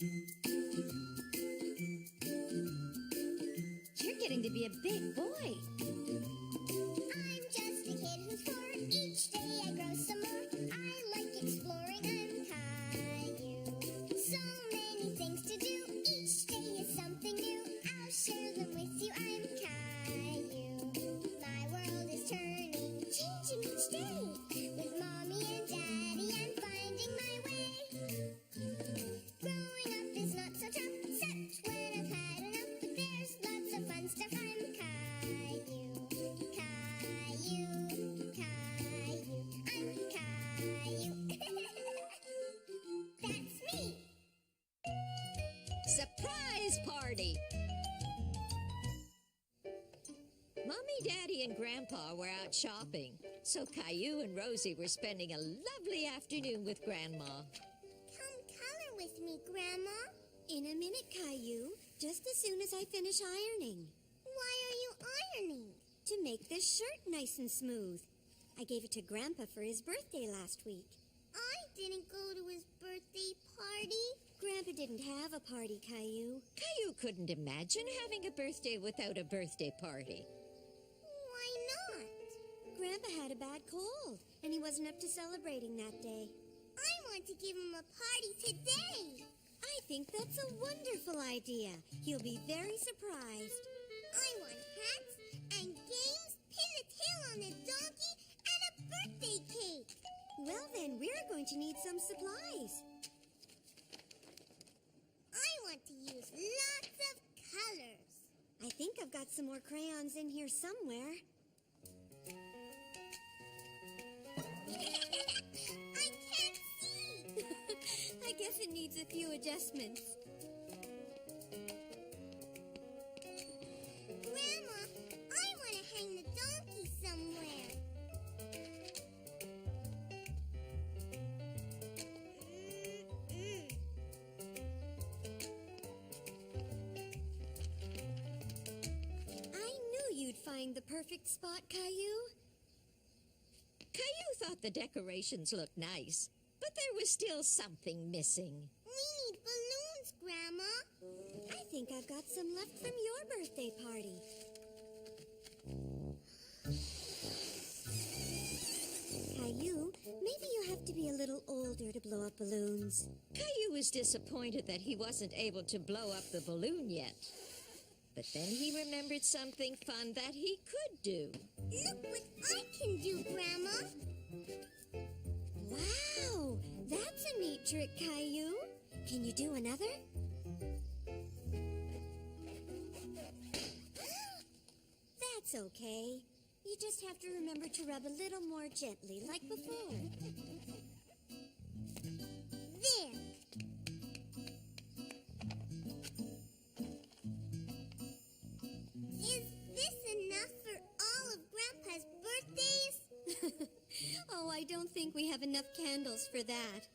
You're getting to be a big boy. I'm just a kid who's 4. Each day I grow some more. I like exploring. I'm Caillou. So many things to do. Each day is something new. I'll share them with you. I'm Caillou. My world is turning, changing each day. With mommy and daddy, I'm finding my way. Growing up is not so tough, except when I've had enough. But there's lots of fun stuff. I'm Caillou, Caillou, Caillou. I'm Caillou. That's me. Surprise party! Mommy, Daddy, and Grandpa were out shopping, so Caillou and Rosie were spending a lovely afternoon with Grandma. Come color with me, Grandma. In a minute, Caillou, just as soon as I finish ironing. Why are you ironing? To make this shirt nice and smooth. I gave it to Grandpa for his birthday last week. I didn't go to his birthday party. Grandpa didn't have a party, Caillou. Caillou couldn't imagine having a birthday without a birthday party. Why not? Grandpa had a bad cold, and he wasn't up to celebrating that day. I want to give him a party today. I think that's a wonderful idea. He'll be very surprised. I want hats and games, pin the tail on the donkey, and a birthday cake. Well, then, we're going to need some supplies. I want to use lots of colors. I think I've got some more crayons in here somewhere. I can't see. I guess it needs a few adjustments. Grandma, I want to hang the donkey somewhere. I knew you'd find the perfect spot, Caillou. Caillou thought the decorations looked nice, but there was still something missing. We need balloons, Grandma. I think I've got some left from your birthday party. Caillou, maybe you have to be a little older to blow up balloons. Caillou was disappointed that he wasn't able to blow up the balloon yet. But then he remembered something fun that he could do. Look what I can do, Grandma. Wow, that's a neat trick, Caillou. Can you do another? That's okay. You just have to remember to rub a little more gently, like before. There. Is this enough for all of Grandpa's birthdays? Oh, I don't think we have enough candles for that.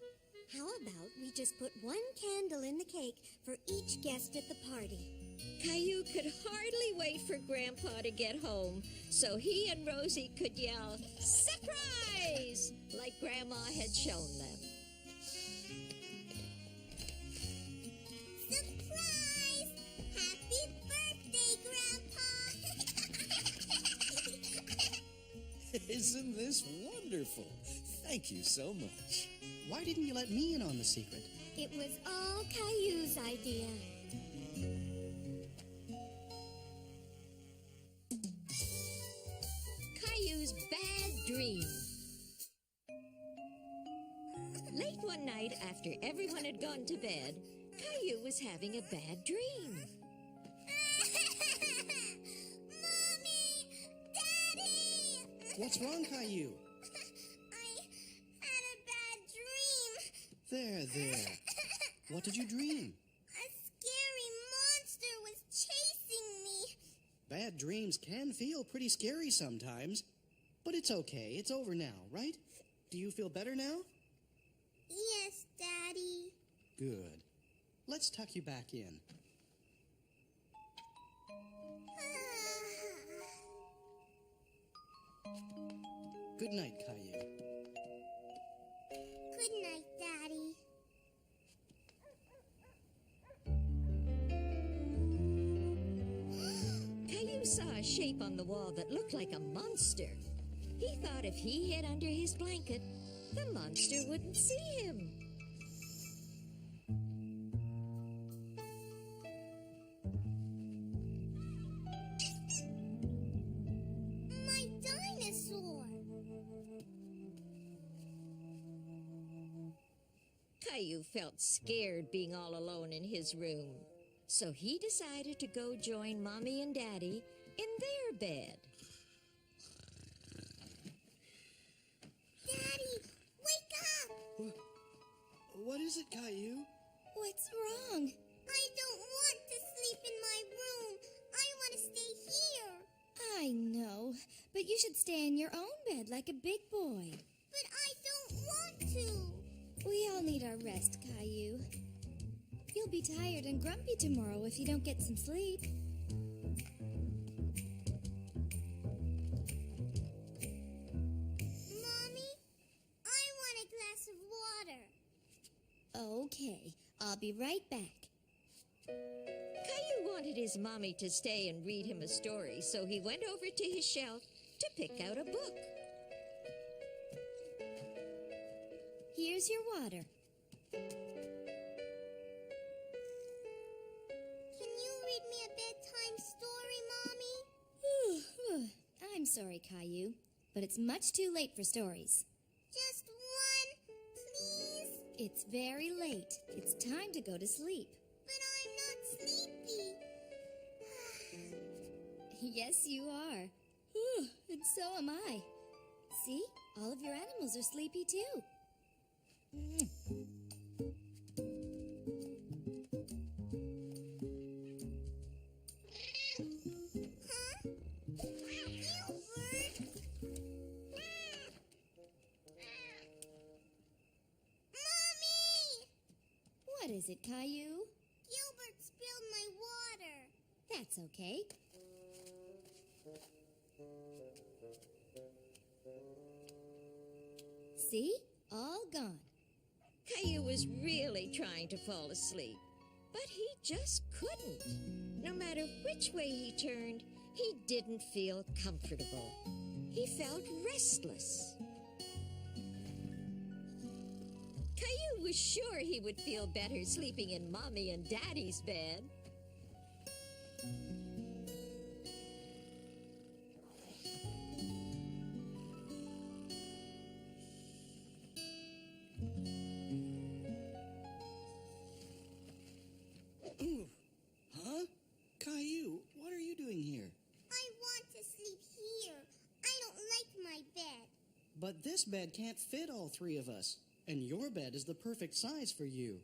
How about we just put one candle in the cake for each guest at the party? Caillou could hardly wait for Grandpa to get home so he and Rosie could yell, "Surprise!" like Grandma had shown them. Surprise! Happy birthday, Grandpa! Isn't this wonderful? Thank you so much. Why didn't you let me in on the secret? It was all Caillou's idea. Caillou's bad dream. Late one night, after everyone had gone to bed, Caillou was having a bad dream. Mommy! Daddy! What's wrong, Caillou? I had a bad dream. There. What did you dream? A scary monster was chasing me. Bad dreams can feel pretty scary sometimes. But it's okay. It's over now, right? Do you feel better now? Yes, Daddy. Good. Let's tuck you back in. Good night, Caillou. Good night, Daddy. a shape on the wall that looked like a monster. He thought if he hid under his blanket, the monster wouldn't see him. My dinosaur! Caillou felt scared being all alone in his room, so he decided to go join Mommy and Daddy in their bed. Daddy, wake up! What is it, Caillou? What's wrong? I don't want to sleep in my room. I want to stay here. I know, but you should stay in your own bed like a big boy. But I don't want to. We all need our rest, Caillou. You'll be tired and grumpy tomorrow if you don't get some sleep. Mommy, I want a glass of water. Okay, I'll be right back. Caillou wanted his mommy to stay and read him a story, so he went over to his shelf to pick out a book. Here's your water. Can you read me a bedtime story, Mommy? I'm sorry, Caillou, but it's much too late for stories. Just one, please? It's very late. It's time to go to sleep. But I'm not sleepy. Yes, you are. And so am I. See? All of your animals are sleepy too. Huh? Gilbert? Mommy! What is it, Caillou? Gilbert spilled my water. That's okay. See? All gone. Caillou was really trying to fall asleep, but he just couldn't. No matter which way he turned, he didn't feel comfortable. He felt restless. Caillou was sure he would feel better sleeping in Mommy and Daddy's bed. Huh? Caillou, what are you doing here? I want to sleep here. I don't like my bed. But this bed can't fit all three of us, and your bed is the perfect size for you.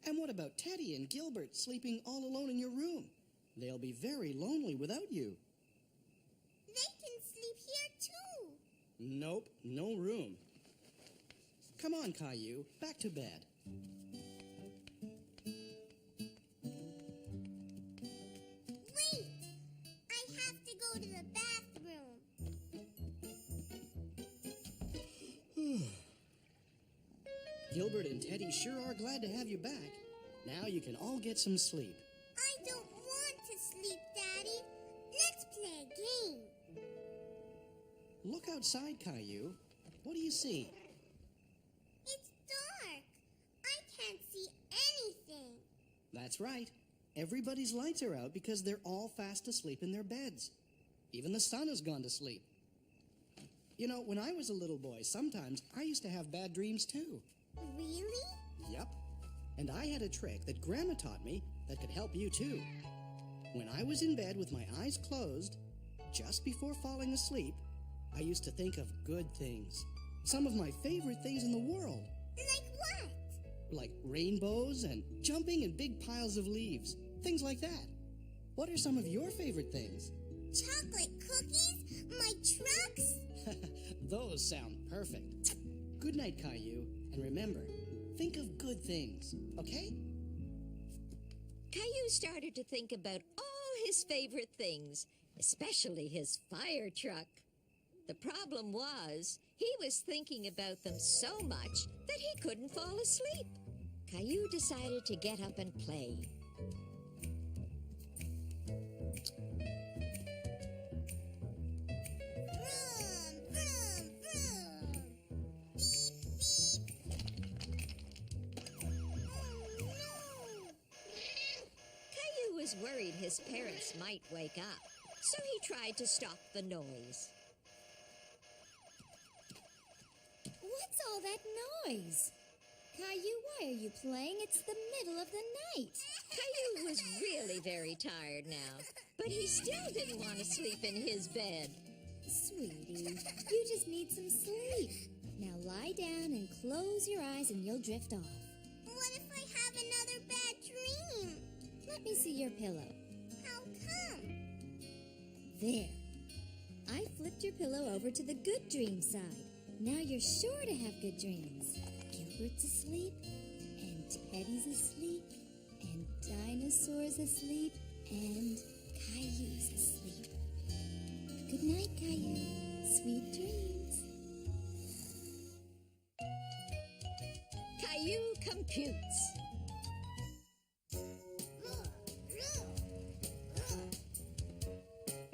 And what about Teddy and Gilbert sleeping all alone in your room? They'll be very lonely without you. They can sleep here too. Nope, no room. Come on, Caillou, back to bed. Wait! I have to go to the bathroom. Gilbert and Teddy sure are glad to have you back. Now you can all get some sleep. I don't want to sleep, Daddy. Let's play a game. Look outside, Caillou. What do you see? It's dark. I can't see anything. That's right. Everybody's lights are out because they're all fast asleep in their beds. Even the sun has gone to sleep. You know, when I was a little boy, sometimes I used to have bad dreams too. Really? Yep. And I had a trick that Grandma taught me that could help you too. When I was in bed with my eyes closed, just before falling asleep, I used to think of good things. Some of my favorite things in the world. Like what? Like rainbows and jumping in big piles of leaves. Things like that. What are some of your favorite things? Chocolate cookies? My trucks? Those sound perfect. Good night, Caillou. And remember, think of good things, okay? Caillou started to think about all his favorite things, especially his fire truck. The problem was, he was thinking about them so much that he couldn't fall asleep. Caillou decided to get up and play. was worried his parents might wake up, so he tried to stop the noise. What's all that noise? Caillou, why are you playing? It's the middle of the night. Caillou was really very tired now, but he still didn't want to sleep in his bed. Sweetie, you just need some sleep. Now lie down and close your eyes and you'll drift off. What if I have another bad dream? Let me see your pillow. How come? There. I flipped your pillow over to the good dream side. Now you're sure to have good dreams. Gilbert's asleep, and Teddy's asleep, and Dinosaur's asleep, and Caillou's asleep. Good night, Caillou. Sweet dreams. Caillou computes.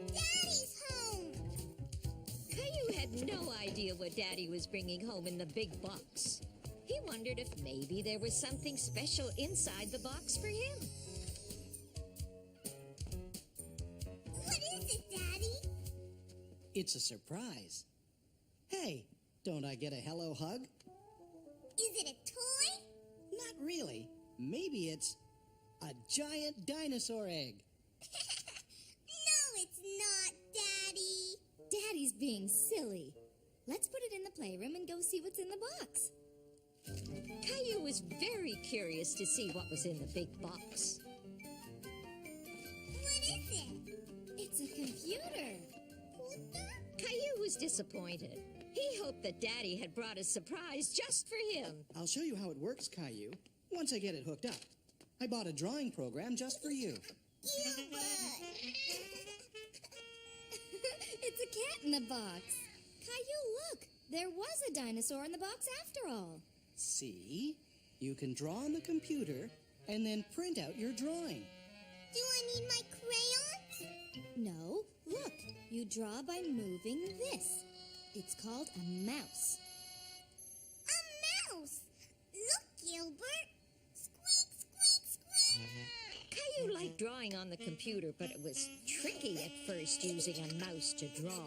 Daddy's home! Caillou had no idea what Daddy was bringing home in the big box. He wondered if maybe there was something special inside the box for him. What is it, Daddy? It's a surprise. Hey, don't I get a hello hug? Is it a toy? Not really. Maybe it's a giant dinosaur egg. No, it's not, Daddy. Daddy's being silly. Let's put it in the playroom and go see what's in the box. Caillou was very curious to see what was in the big box. What is it? It's a computer. Caillou was disappointed. He hoped that Daddy had brought a surprise just for him. I'll show you how it works, Caillou, once I get it hooked up. I bought a drawing program just for you. Gilbert! It's a cat in the box. Caillou, look. There was a dinosaur in the box after all. See? You can draw on the computer and then print out your drawing. Do I need my crayons? No, look. You draw by moving this. It's called a mouse. A mouse! Look, Gilbert! Squeak, squeak, squeak! Caillou liked drawing on the computer, but it was tricky at first using a mouse to draw.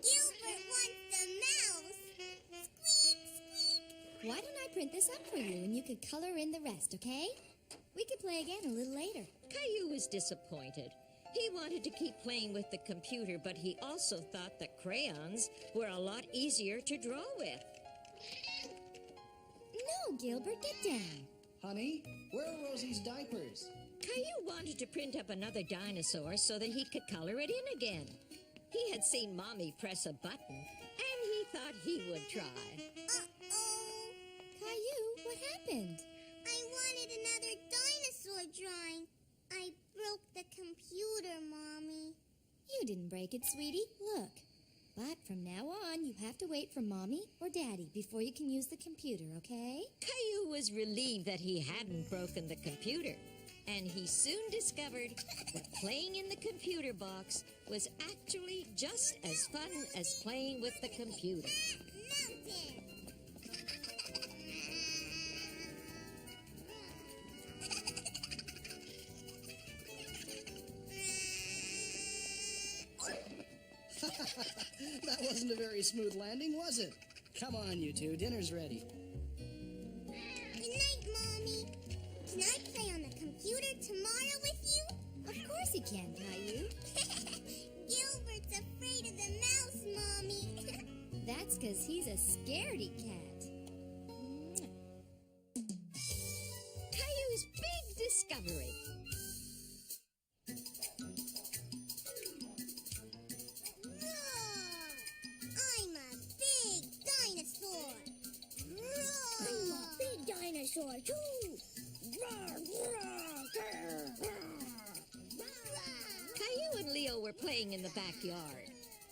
Gilbert wants the mouse! Squeak, squeak! Why don't I print this up for you and you could color in the rest, okay? We could play again a little later. Caillou was disappointed. He wanted to keep playing with the computer, but he also thought that crayons were a lot easier to draw with. No, Gilbert, get down. Honey, where are Rosie's diapers? Caillou wanted to print up another dinosaur so that he could color it in again. He had seen Mommy press a button, and he thought he would try. Uh-oh! Caillou, what happened? I wanted another dinosaur drawing. I broke the computer, Mommy. You didn't break it, sweetie. Look. But from now on, you have to wait for Mommy or Daddy before you can use the computer, okay? Caillou was relieved that he hadn't broken the computer, and he soon discovered that playing in the computer box was actually just as fun as playing with the computer. Mountain! That wasn't a very smooth landing, was it? Come on, you two. Dinner's ready. Good night, Mommy. Can I play on the computer tomorrow with you? Of course you can, Caillou. Gilbert's afraid of the mouse, Mommy. That's because he's a scaredy cat. Caillou's big discovery. I'm a big dinosaur. I'm a big dinosaur, too. Caillou and Leo were playing in the backyard.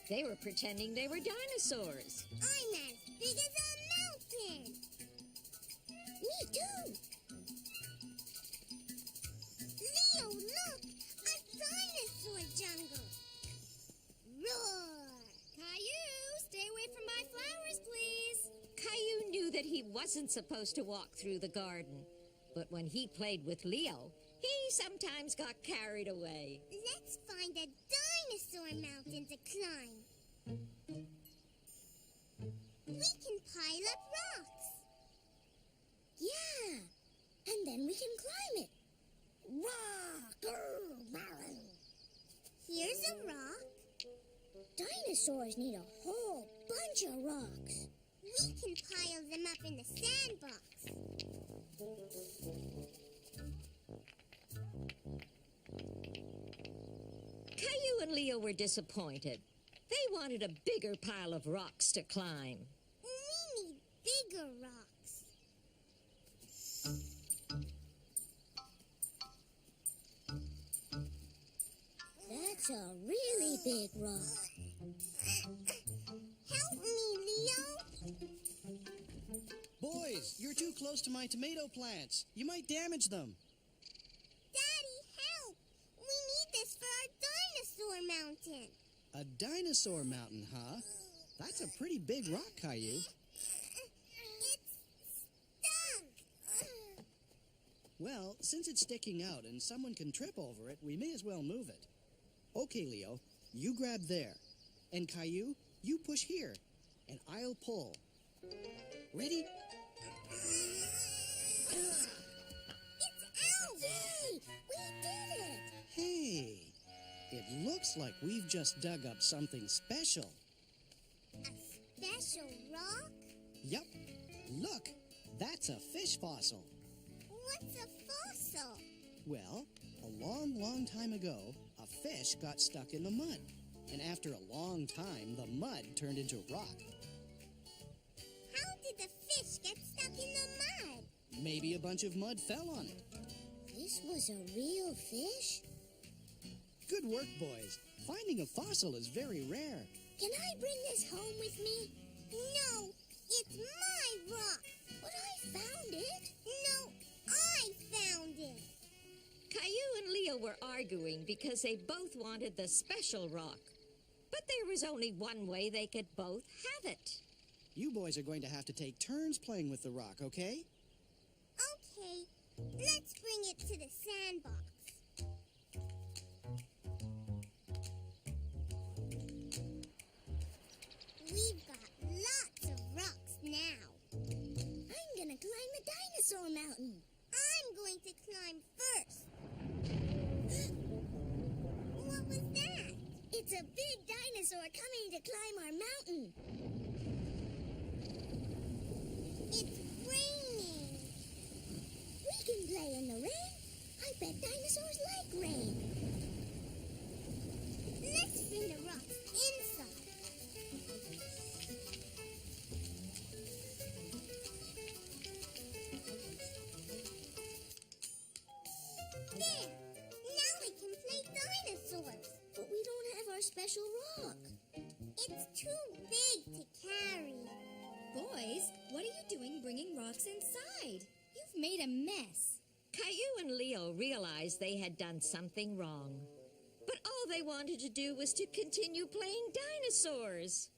They were pretending they were dinosaurs. I'm as big as a mountain. Me too. Leo, look! A dinosaur jungle. Roar! Caillou, stay away from my flowers, please. Caillou knew that he wasn't supposed to walk through the garden. But when he played with Leo, he sometimes got carried away. Let's find a dinosaur mountain to climb. We can pile up rocks. Yeah, and then we can climb it. Rock! Here's a rock. Dinosaurs need a whole bunch of rocks. We can pile them up in the sandbox. Caillou and Leo were disappointed. They wanted a bigger pile of rocks to climb. We need bigger rocks. That's a really big rock. Help me, Leo. Boys, you're too close to my tomato plants. You might damage them. Daddy, help. We need this for our dinosaur mountain. A dinosaur mountain, huh? That's a pretty big rock, Caillou. It's stuck. Well, since it's sticking out and someone can trip over it, we may as well move it. Okay, Leo, you grab there. And Caillou, you push here. And I'll pull. Ready? It's out. Yay! We did it! Hey, it looks like we've just dug up something special. A special rock? Yup. Look, that's a fish fossil. What's a fossil? Well, a long, long time ago, a fish got stuck in the mud. And after a long time, the mud turned into rock. How did the fish get stuck in the mud? Maybe a bunch of mud fell on it. This was a real fish? Good work, boys. Finding a fossil is very rare. Can I bring this home with me? No, it's my rock. But I found it. No, I found it. Caillou and Leo were arguing because they both wanted the special rock. But there was only one way they could both have it. You boys are going to have to take turns playing with the rock, okay? Okay, let's bring it to the sandbox. We've got lots of rocks now. I'm gonna climb the dinosaur mountain. I'm going to climb first. What was that? It's a big dinosaur coming to climb our mountain. It's raining. We can play in the rain. I bet dinosaurs like rain. Let's bring the rocks inside. There! Now we can play dinosaurs. But we don't have our special rock. It's too big to carry. Boys, what are you doing bringing rocks inside? You've made a mess. Caillou and Leo realized they had done something wrong. But all they wanted to do was to continue playing dinosaurs.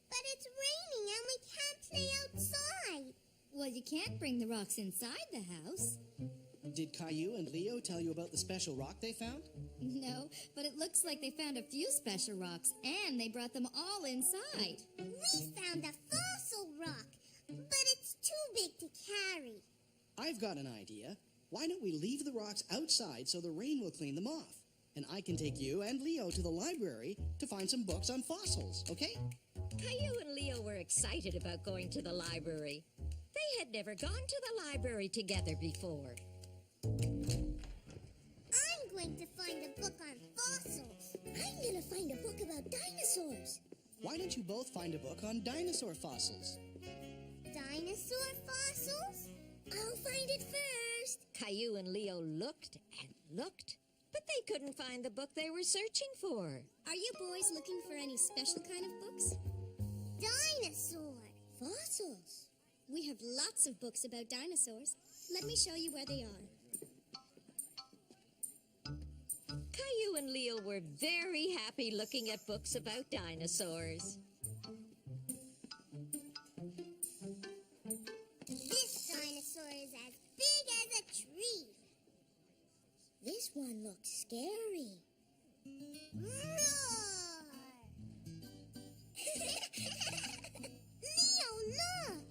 But it's raining and we can't play outside. Well, you can't bring the rocks inside the house. Did Caillou and Leo tell you about the special rock they found? No, but it looks like they found a few special rocks, and they brought them all inside. We found a fossil rock, but it's too big to carry. I've got an idea. Why don't we leave the rocks outside so the rain will clean them off? And I can take you and Leo to the library to find some books on fossils, okay? Caillou and Leo were excited about going to the library. They had never gone to the library together before. I'm going to find a book on fossils. I'm gonna find a book about dinosaurs. Why don't you both find a book on dinosaur fossils? Dinosaur fossils? I'll find it first. Caillou and Leo looked and looked, but they couldn't find the book they were searching for. Are you boys looking for any special kind of books? Dinosaur. Fossils. We have lots of books about dinosaurs. Let me show you where they are. Caillou and Leo were very happy looking at books about dinosaurs. This dinosaur is as big as a tree. This one looks scary. Roar! Leo, look!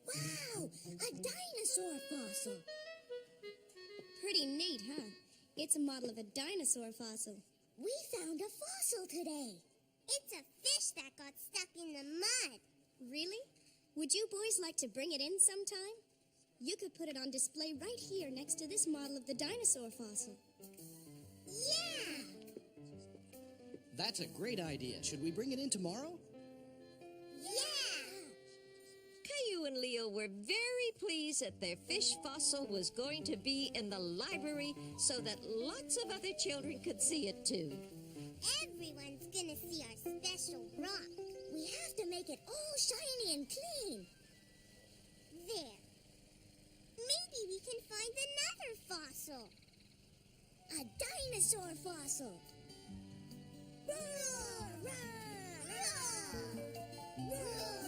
Wow, a dinosaur fossil. Pretty neat, huh? It's a model of a dinosaur fossil. We found a fossil today. It's a fish that got stuck in the mud. Really? Would you boys like to bring it in sometime? You could put it on display right here next to this model of the dinosaur fossil. Yeah! That's a great idea. Should we bring it in tomorrow? Yeah! Caillou and Leo were very pleased that their fish fossil was going to be in the library so that lots of other children could see it too. Everyone's gonna see our special rock. We have to make it all shiny and clean. There. Maybe we can find another fossil. A dinosaur fossil. Roar, roar, roar, roar.